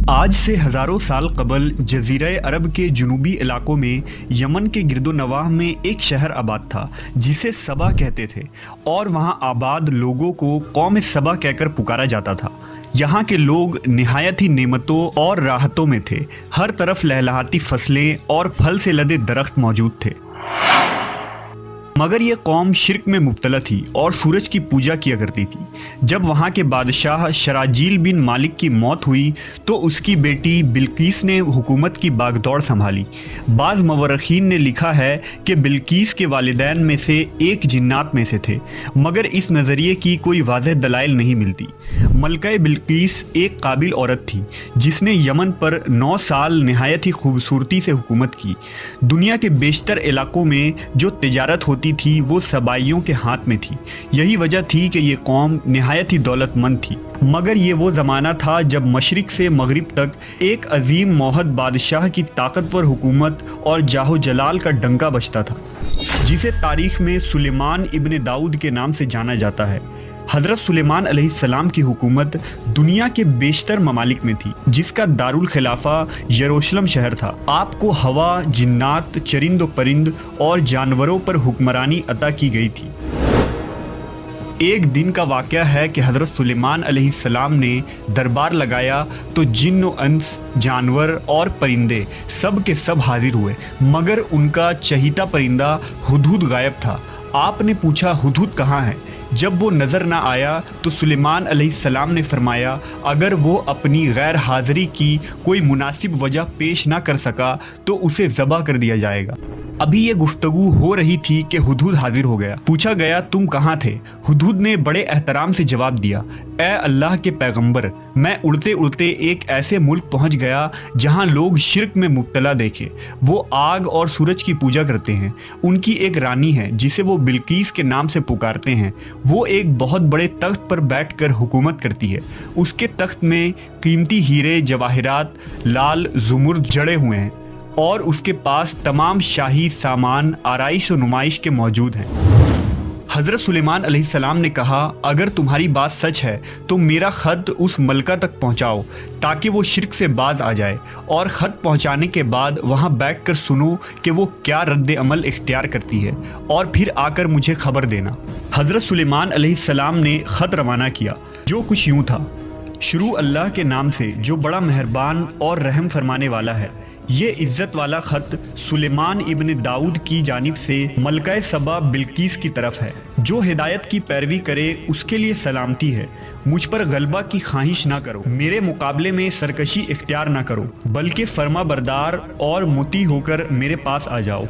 آج سے ہزاروں سال قبل جزیرہ عرب کے جنوبی علاقوں میں یمن کے گرد و نواح میں ایک شہر آباد تھا جسے سبا کہتے تھے، اور وہاں آباد لوگوں کو قوم سبا کہہ کر پکارا جاتا تھا۔ یہاں کے لوگ نہایت ہی نعمتوں اور راحتوں میں تھے، ہر طرف لہلہاتی فصلیں اور پھل سے لدے درخت موجود تھے۔ مگر یہ قوم شرک میں مبتلا تھی اور سورج کی پوجا کیا کرتی تھی۔ جب وہاں کے بادشاہ شراجیل بن مالک کی موت ہوئی تو اس کی بیٹی بلقیس نے حکومت کی باغ دوڑ سنبھالی۔ بعض مورخین نے لکھا ہے کہ بلقیس کے والدین میں سے ایک جنات میں سے تھے، مگر اس نظریے کی کوئی واضح دلائل نہیں ملتی۔ ملکہ بلقیس ایک قابل عورت تھی جس نے یمن پر 9 سال نہایت ہی خوبصورتی سے حکومت کی۔ دنیا کے بیشتر علاقوں میں جو تجارت ہوتی تھی وہ سبائیوں کے ہاتھ میں تھی، یہی وجہ تھی کہ یہ قوم نہایت ہی دولت مند تھی۔ مگر یہ وہ زمانہ تھا جب مشرق سے مغرب تک ایک عظیم موحد بادشاہ کی طاقتور حکومت اور جاہ و جلال کا ڈنکا بجتا تھا، جسے تاریخ میں سلیمان ابن داؤد کے نام سے جانا جاتا ہے۔ حضرت سلیمان علیہ السلام کی حکومت دنیا کے بیشتر ممالک میں تھی، جس کا دارالخلافہ یروشلم شہر تھا۔ آپ کو ہوا، جنات، چرند و پرند اور جانوروں پر حکمرانی عطا کی گئی تھی۔ ایک دن کا واقعہ ہے کہ حضرت سلیمان علیہ السلام نے دربار لگایا تو جن و انس، جانور اور پرندے سب کے سب حاضر ہوئے، مگر ان کا چہیتا پرندہ ہدہد غائب تھا۔ آپ نے پوچھا ہدہد کہاں ہے؟ جب وہ نظر نہ آیا تو سلیمان علیہ السلام نے فرمایا اگر وہ اپنی غیر حاضری کی کوئی مناسب وجہ پیش نہ کر سکا تو اسے ذبح کر دیا جائے گا۔ ابھی یہ گفتگو ہو رہی تھی کہ ہدہد حاضر ہو گیا۔ پوچھا گیا تم کہاں تھے؟ ہدہد نے بڑے احترام سے جواب دیا، اے اللہ کے پیغمبر، میں اڑتے اڑتے ایک ایسے ملک پہنچ گیا جہاں لوگ شرک میں مبتلا دیکھے۔ وہ آگ اور سورج کی پوجا کرتے ہیں۔ ان کی ایک رانی ہے جسے وہ بلقیس کے نام سے پکارتے ہیں۔ وہ ایک بہت بڑے تخت پر بیٹھ کر حکومت کرتی ہے۔ اس کے تخت میں قیمتی ہیرے جواہرات لال زمرد جڑے ہوئے ہیں، اور اس کے پاس تمام شاہی سامان آرائش و نمائش کے موجود ہیں۔ حضرت سلیمان علیہ السلام نے کہا اگر تمہاری بات سچ ہے تو میرا خط اس ملکہ تک پہنچاؤ تاکہ وہ شرک سے باز آ جائے، اور خط پہنچانے کے بعد وہاں بیٹھ کر سنو کہ وہ کیا رد عمل اختیار کرتی ہے، اور پھر آ کر مجھے خبر دینا۔ حضرت سلیمان علیہ السلام نے خط روانہ کیا، جو کچھ یوں تھا: شروع اللہ کے نام سے جو بڑا مہربان اور رحم فرمانے والا ہے۔ یہ عزت والا خط سلیمان ابن داؤد کی جانب سے ملکہ سبا بلقیس کی طرف ہے۔ جو ہدایت کی پیروی کرے اس کے لیے سلامتی ہے۔ مجھ پر غلبہ کی خواہش نہ کرو، میرے مقابلے میں سرکشی اختیار نہ کرو، بلکہ فرما بردار اور مطیع ہو کر میرے پاس آ جاؤ۔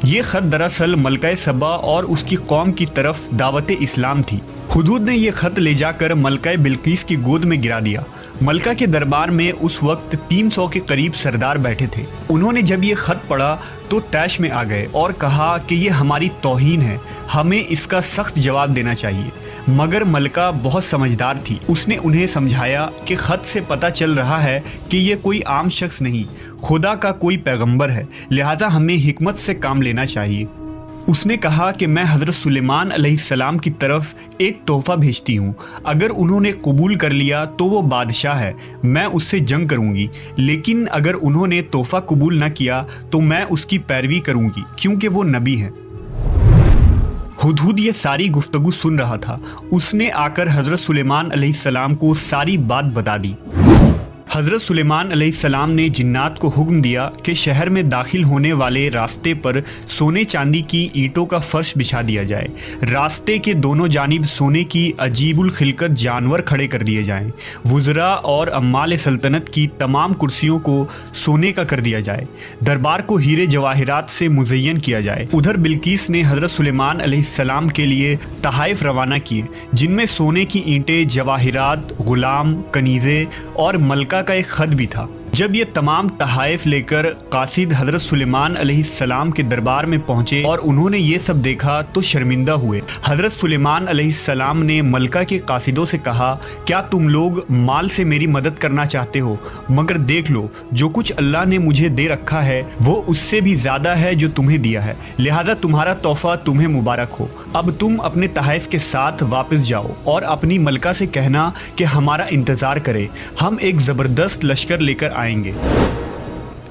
یہ خط دراصل ملکہ سبا اور اس کی قوم کی طرف دعوت اسلام تھی۔ ہدہد نے یہ خط لے جا کر ملکہ بلقیس کی گود میں گرا دیا۔ ملکہ کے دربار میں اس وقت 300 کے قریب سردار بیٹھے تھے۔ انہوں نے جب یہ خط پڑھا تو طیش میں آ گئے اور کہا کہ یہ ہماری توہین ہے، ہمیں اس کا سخت جواب دینا چاہیے۔ مگر ملکہ بہت سمجھدار تھی، اس نے انہیں سمجھایا کہ خط سے پتہ چل رہا ہے کہ یہ کوئی عام شخص نہیں، خدا کا کوئی پیغمبر ہے، لہٰذا ہمیں حکمت سے کام لینا چاہیے۔ اس نے کہا کہ میں حضرت سلیمان علیہ السلام کی طرف ایک تحفہ بھیجتی ہوں، اگر انہوں نے قبول کر لیا تو وہ بادشاہ ہے، میں اس سے جنگ کروں گی، لیکن اگر انہوں نے تحفہ قبول نہ کیا تو میں اس کی پیروی کروں گی کیونکہ وہ نبی ہے۔ ہدہد یہ ساری گفتگو سن رہا تھا۔ اس نے آ کر حضرت سلیمان علیہ السلام کو ساری بات بتا دی۔ حضرت سلیمان علیہ السلام نے جنات کو حکم دیا کہ شہر میں داخل ہونے والے راستے پر سونے چاندی کی اینٹوں کا فرش بچھا دیا جائے۔ راستے کے دونوں جانب سونے کی عجیب الخلقت جانور کھڑے کر دیے جائیں۔ وزراء اور عمال سلطنت کی تمام کرسیوں کو سونے کا کر دیا جائے۔ دربار کو ہیرے جواہرات سے مزین کیا جائے۔ ادھر بلقیس نے حضرت سلیمان علیہ السلام کے لیے تحائف روانہ کیے، جن میں سونے کی اینٹیں، جواہرات، غلام، کنیزیں اور ملکہ کا ایک خط بھی تھا۔ جب یہ تمام تحائف لے کر قاصد حضرت سلیمان علیہ السلام کے دربار میں پہنچے اور انہوں نے یہ سب دیکھا تو شرمندہ ہوئے۔ حضرت سلیمان علیہ السلام نے ملکہ کے قاصدوں سے کہا کیا تم لوگ مال سے میری مدد کرنا چاہتے ہو؟ مگر دیکھ لو جو کچھ اللہ نے مجھے دے رکھا ہے وہ اس سے بھی زیادہ ہے جو تمہیں دیا ہے، لہذا تمہارا تحفہ تمہیں مبارک ہو۔ اب تم اپنے تحائف کے ساتھ واپس جاؤ اور اپنی ملکہ سے کہنا کہ ہمارا انتظار کرے، ہم ایک زبردست لشکر لے کر آئیں گے۔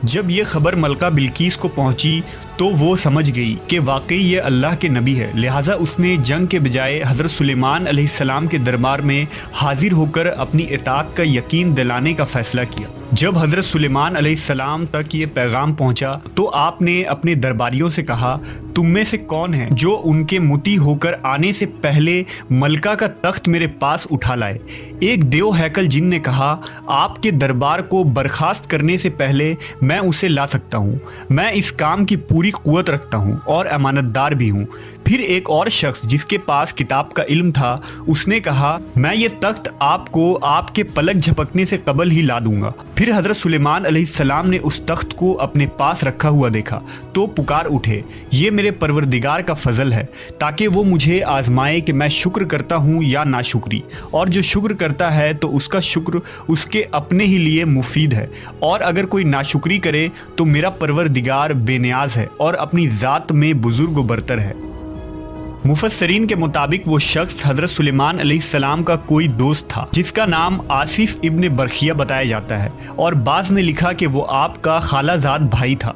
جب یہ خبر ملکہ بلقیس کو پہنچی تو وہ سمجھ گئی کہ واقعی یہ اللہ کے نبی ہے، لہٰذا اس نے جنگ کے بجائے حضرت سلیمان علیہ السلام کے دربار میں حاضر ہو کر اپنی اطاعت کا یقین دلانے کا فیصلہ کیا۔ جب حضرت سلیمان علیہ السلام تک یہ پیغام پہنچا تو آپ نے اپنے درباریوں سے کہا، تم میں سے کون ہے جو ان کے مطیع ہو کر آنے سے پہلے ملکہ کا تخت میرے پاس اٹھا لائے؟ ایک دیو ہیکل جن نے کہا، آپ کے دربار کو برخاست کرنے سے پہلے میں اسے لا سکتا ہوں، میں اس کام کی پوری قوت رکھتا ہوں اور امانت دار بھی ہوں۔ پھر ایک اور شخص جس کے پاس کتاب کا علم تھا، اس نے کہا، میں یہ تخت آپ کو آپ کے پلک جھپکنے سے قبل ہی لا دوں گا۔ پھر حضرت سلیمان علیہ السلام نے اس تخت کو اپنے پاس رکھا ہوا دیکھا تو پکار اٹھے، یہ میرے پروردگار کا فضل ہے تاکہ وہ مجھے آزمائے کہ میں شکر کرتا ہوں یا ناشکری، اور جو شکر کرتا ہے تو اس کا شکر اس کے اپنے ہی لیے مفید ہے، اور اگر کوئی ناشکری کرے تو میرا پروردگار بے نیاز ہے اور اپنی ذات میں بزرگ و برتر ہے۔ مفسرین کے مطابق وہ شخص حضرت سلیمان علیہ السلام کا کوئی دوست تھا جس کا نام آصف ابن برخیہ بتایا جاتا ہے، اور بعض نے لکھا کہ وہ آپ کا خالہ زاد بھائی تھا۔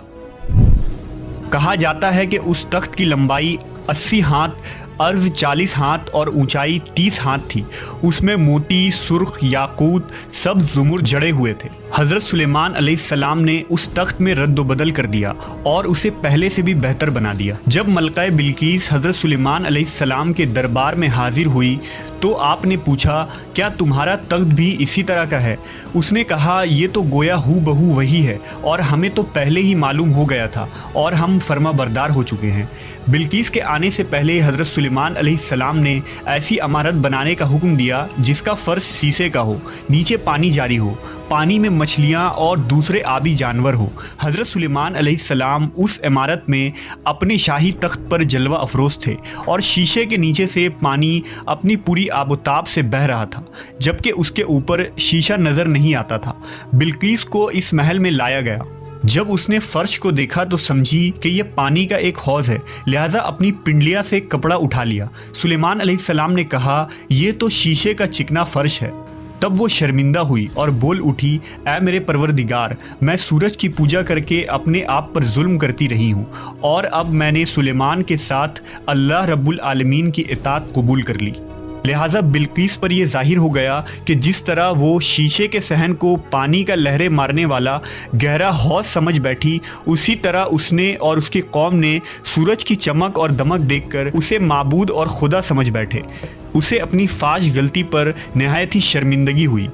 کہا جاتا ہے کہ اس تخت کی لمبائی 80 ہاتھ، عرض 40 ہاتھ اور اونچائی 30 ہاتھ تھی۔ اس میں موتی، سرخ، یاقوت، سبز زمر جڑے ہوئے تھے۔ حضرت سلیمان علیہ السلام نے اس تخت میں رد و بدل کر دیا اور اسے پہلے سے بھی بہتر بنا دیا۔ جب ملکہ بلقیس حضرت سلیمان علیہ السلام کے دربار میں حاضر ہوئی تو آپ نے پوچھا، کیا تمہارا تخت بھی اسی طرح کا ہے؟ اس نے کہا، یہ تو گویا ہو بہو وہی ہے، اور ہمیں تو پہلے ہی معلوم ہو گیا تھا اور ہم فرما بردار ہو چکے ہیں۔ بلقیس کے آنے سے پہلے حضرت سلیمان علیہ السلام نے ایسی عمارت بنانے کا حکم دیا جس کا فرش شیشے کا ہو، نیچے پانی جاری ہو، پانی میں مچھلیاں اور دوسرے آبی جانور ہو۔ حضرت سلیمان علیہ السلام اس عمارت میں اپنے شاہی تخت پر جلوہ افروز تھے، اور شیشے کے نیچے سے پانی اپنی پوری آب و تاب سے بہہ رہا تھا، جبکہ اس کے اوپر شیشہ نظر نہیں آتا تھا۔ بلقیس کو اس محل میں لایا گیا۔ جب اس نے فرش کو دیکھا تو سمجھی کہ یہ پانی کا ایک حوض ہے، لہٰذا اپنی پنڈلیا سے کپڑا اٹھا لیا۔ سلیمان علیہ السلام نے کہا، یہ تو شیشے کا چکنا فرش ہے۔ تب وہ شرمندہ ہوئی اور بول اٹھی، اے میرے پروردگار، میں سورج کی پوجا کر کے اپنے آپ پر ظلم کرتی رہی ہوں، اور اب میں نے سلیمان کے ساتھ اللہ رب العالمین کی اطاعت قبول کر لی۔ لہٰذا بلقیس پر یہ ظاہر ہو گیا کہ جس طرح وہ شیشے کے صحن کو پانی کا لہریں مارنے والا گہرا حوض سمجھ بیٹھی، اسی طرح اس نے اور اس کی قوم نے سورج کی چمک اور دمک دیکھ کر اسے معبود اور خدا سمجھ بیٹھے۔ اسے اپنی فاش غلطی پر نہایت ہی شرمندگی ہوئی۔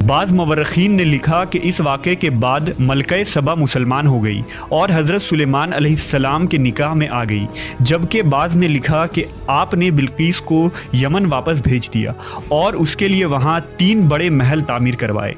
بعض مورخین نے لکھا کہ اس واقعے کے بعد ملکہ سبا مسلمان ہو گئی اور حضرت سلیمان علیہ السلام کے نکاح میں آ گئی، جبکہ بعض نے لکھا کہ آپ نے بلقیس کو یمن واپس بھیج دیا اور اس کے لیے وہاں 3 بڑے محل تعمیر کروائے۔